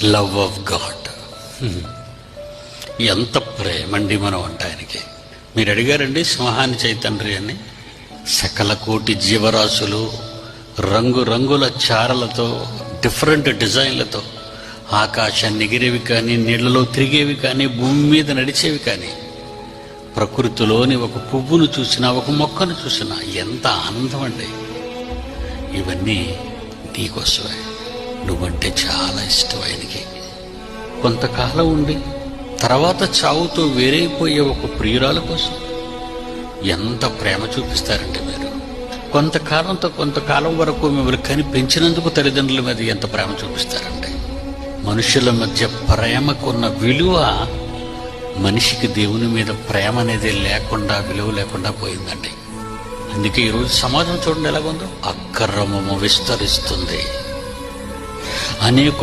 Love of God. ఎంత ప్రేమండి మనం అంటే ఆయనకి. మీరు అడిగారండి సింహాన్ని చైతండ్రి అని. సకల కోటి జీవరాశులు రంగురంగుల చారలతో, డిఫరెంట్ డిజైన్లతో, ఆకాశాన్ని ఎగిరేవి కానీ, నీళ్లలో తిరిగేవి కానీ, భూమి మీద నడిచేవి కానీ, ప్రకృతిలోని ఒక పువ్వును చూసినా, ఒక మొక్కను చూసినా ఎంత ఆనందం అండి. ఇవన్నీ నీకోసమే. నువ్వంటే చాలా ఇష్టం ఆయనకి. కొంతకాలం ఉండి తర్వాత చావుతో వేరైపోయే ఒక ప్రియురాల కోసం ఎంత ప్రేమ చూపిస్తారంటే మీరు. కొంతకాలం వరకు మిమ్మల్ని కని పెంచినందుకు తల్లిదండ్రుల మీద ఎంత ప్రేమ చూపిస్తారంటే. మనుషుల మధ్య ప్రేమకున్న విలువ మనిషికి దేవుని మీద ప్రేమ అనేది లేకుండా, విలువ లేకుండా పోయిందండి. అందుకే ఈరోజు సమాజం చూడండి ఎలాగుందో. అక్రమము విస్తరిస్తుంది. అనేక